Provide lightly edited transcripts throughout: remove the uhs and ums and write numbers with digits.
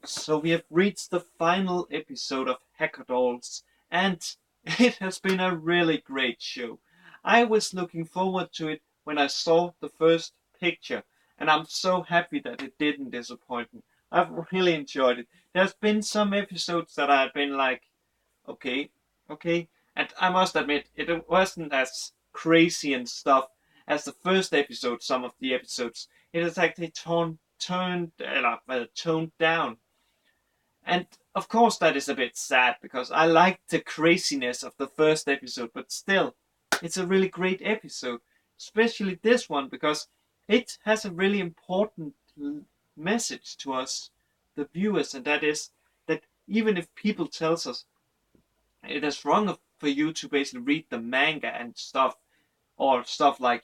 So we have reached the final episode of Hacker Dolls, and it has been a really great show. I was looking forward to it when I saw the first picture, and I'm so happy that it didn't disappoint me. I've really enjoyed it. There's been some episodes that I've been like, okay, okay, and I must admit, it wasn't as crazy and stuff as the first episode. Some of the episodes, it is actually toned down, and of course, that is a bit sad because I liked the craziness of the first episode, but still, it's a really great episode, especially this one because it has a really important message to us, the viewers, and that is that even if people tells us it is wrong for you to basically read the manga and stuff, or stuff like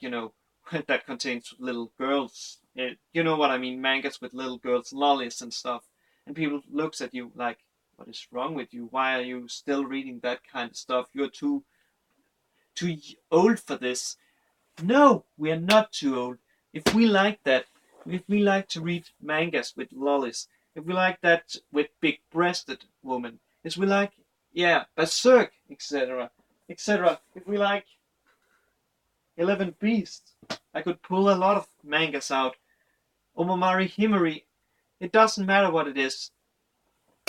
that contains little girls. You know what I mean? Mangas with little girls, lollies and stuff. And people looks at you like, "What is wrong with you? Why are you still reading that kind of stuff? You're too old for this." No, we are not too old. If we like that, if we like to read mangas with lollies, if we like that with big-breasted women, if we like, yeah, berserk, etc., etc. If we like 11 Beasts. I could pull a lot of mangas out. Omamari Himari. It doesn't matter what it is.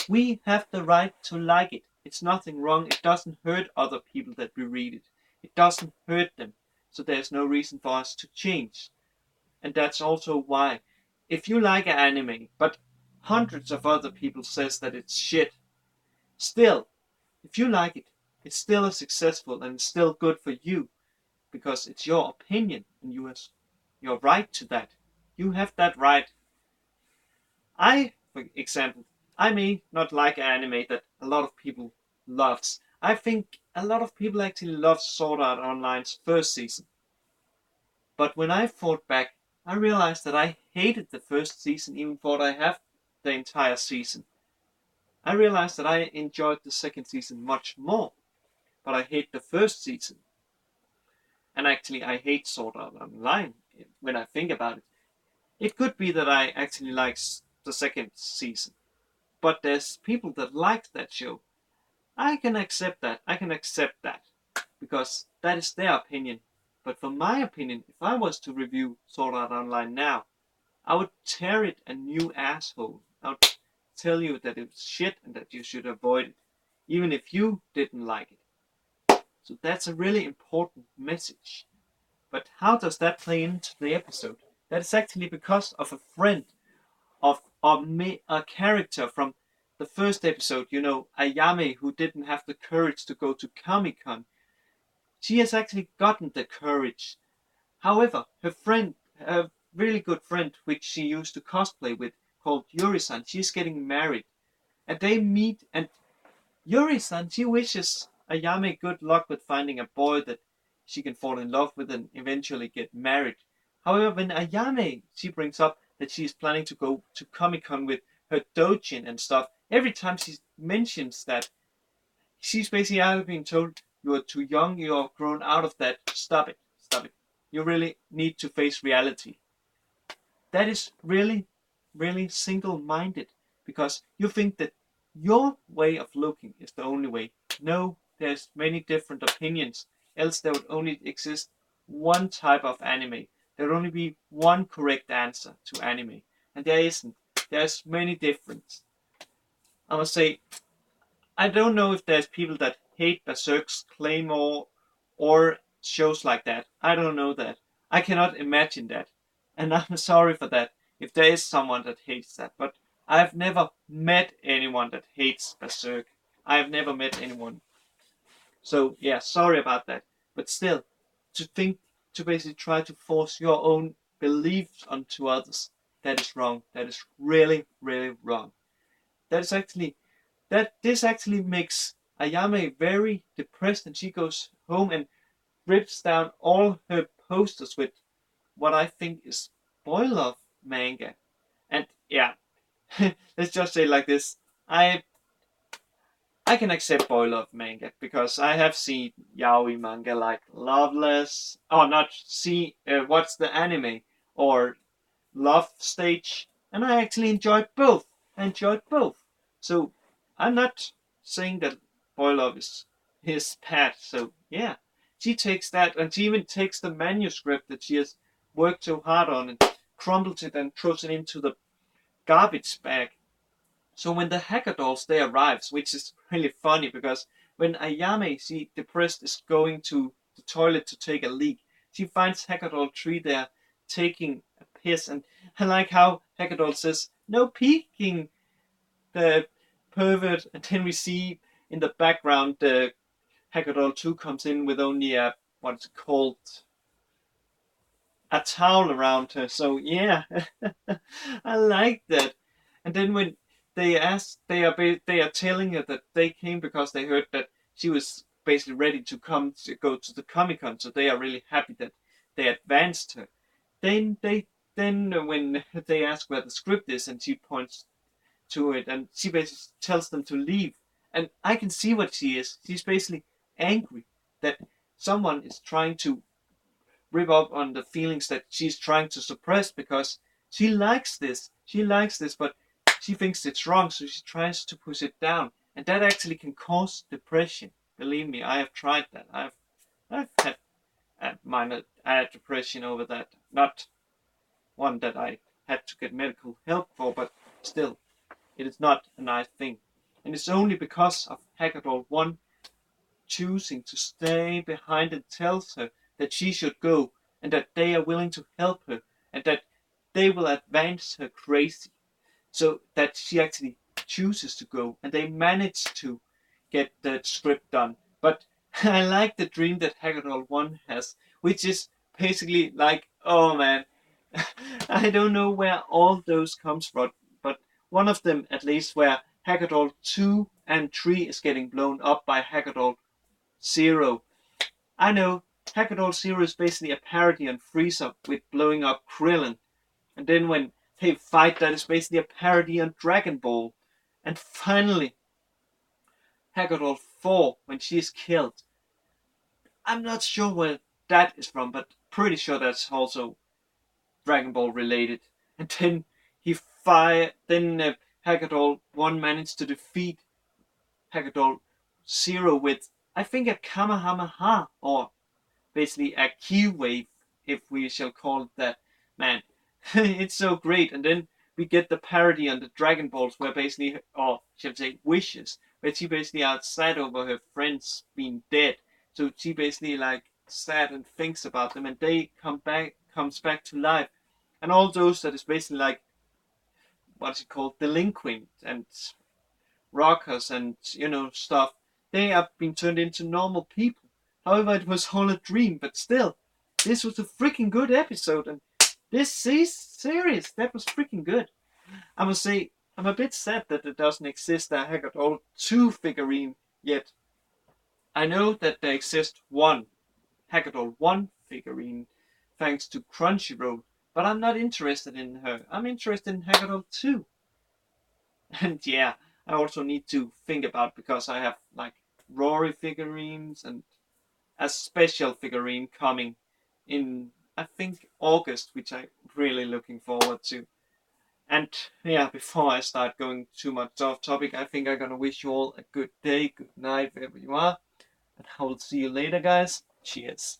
We have the right to like it. It's nothing wrong. It doesn't hurt other people that we read it. It doesn't hurt them. So there's no reason for us to change. And that's also why, if you like an anime, but hundreds of other people says that it's shit, still, if you like it, it's still successful and it's still good for you because it's your opinion and you have your right to that. You have that right. For example, I may not like an anime that a lot of people loves. I think a lot of people actually love Sword Art Online's first season. But when I thought back, I realized that I hated the first season even though I have the entire season. I realized that I enjoyed the second season much more, but I hate the first season. And actually, I hate Sword Art Online when I think about it. It could be that I actually like the second season, but there's people that like that show. I can accept that. I can accept that because that is their opinion. But for my opinion, if I was to review Sword Art Online now, I would tear it a new asshole. I would tell you that it's shit and that you should avoid it, even if you didn't like it. So that's a really important message. But how does that play into the episode? That is actually because of a friend of me, a character from the first episode, Ayame, who didn't have the courage to go to Comic Con. She has actually gotten the courage. However, her friend, a really good friend, which she used to cosplay with, called Yuri-san, she's getting married. And they meet, and Yuri-san, she wishes Ayame good luck with finding a boy that she can fall in love with and eventually get married. However, when Ayame, she brings up that she's planning to go to Comic Con with her dojin and stuff, every time she mentions that, she's basically either being told, "You are too young, you are grown out of that, stop it, stop it. You really need to face reality." That is really, really single minded because you think that your way of looking is the only way. No, there's many different opinions, else there would only exist one type of anime. There would only be one correct answer to anime, and there isn't. There's many different. I must say, I don't know if there's people that hate Berserk's Claymore or shows like that. I don't know that. I cannot imagine that. And I'm sorry for that if there is someone that hates that. But I've never met anyone that hates Berserk. I've never met anyone. So, yeah, sorry about that. But still, to basically try to force your own beliefs onto others, that is wrong. That is really, really wrong. That is actually that this actually makes Ayame very depressed, and she goes home and rips down all her posters with what I think is boy love manga. And yeah, let's just say like this: I I can accept boy love manga because I have seen yaoi manga like Loveless, or not see what's the anime or Love Stage, and I actually enjoyed both. I enjoyed both. So I'm not saying that boy love is bad. So yeah, she takes that, and she even takes the manuscript that she has worked so hard on and crumbles it and throws it into the garbage bag. So when the Hacka Dolls they arrives, which is really funny because when Ayame, she depressed, is going to the toilet to take a leak, she finds Hacka Doll 3 there taking a piss, and I like how Hacka Doll says, "No peeking, the pervert," and then we see in the background the Hacka Doll 2 comes in with only a what's it called, a towel around her. So yeah, I like that. And then when they ask, they are telling her that they came because they heard that she was basically ready to come to go to the Comic Con. So they are really happy that they advanced her. Then when they ask where the script is, and she points to it, and she basically tells them to leave. And I can see what she is. She's basically angry that someone is trying to rip up on the feelings that she's trying to suppress because she likes this. She likes this, but she thinks it's wrong, so she tries to push it down. And that actually can cause depression. Believe me, I have tried that. I've had a minor depression over that. Not one that I had to get medical help for, but still, it is not a nice thing. And it's only because of Hacka Doll 1 choosing to stay behind and tells her that she should go, and that they are willing to help her, and that they will advance her crazy, so that she actually chooses to go, and they manage to get the script done. But I like the dream that Hacka Doll 1 has, which is basically like, oh man, I don't know where all those comes from, but one of them at least where Hacka Doll 2 and 3 is getting blown up by Hacka Doll Zero. I know Hacka Doll Zero is basically a parody on Frieza with blowing up Krillin. And then when they fight, that is basically a parody on Dragon Ball. And finally, Hacka Doll 4, when she is killed. I'm not sure where that is from, but pretty sure that's also Dragon Ball related. And then Hacka Doll 1 managed to defeat Hacka Doll Zero with, I think, a Kamehameha, or basically a key wave, if we shall call it that. Man, it's so great. And then we get the parody on the Dragon Balls, where basically, or shall I say, wishes, where she basically are sad over her friends being dead. So she basically like sad and thinks about them, and they comes back to life. And all those that is basically like what's it called, delinquent and rockers and stuff, they have been turned into normal people. However, it was all a dream, but still, this was a freaking good episode, and this series that was freaking good. I must say, I'm a bit sad that there doesn't exist a Hacka Doll 2 figurine yet. I know that there exists one Hacka Doll 1 figurine thanks to Crunchyroll, but I'm not interested in her. I'm interested in Hacka Doll 2. And yeah, I also need to think about, because I have like Rory figurines and a special figurine coming in, I think, August, which I'm really looking forward to. And yeah, before I start going too much off topic, I think I'm gonna wish you all a good day, good night, wherever you are, and I will see you later, guys. Cheers.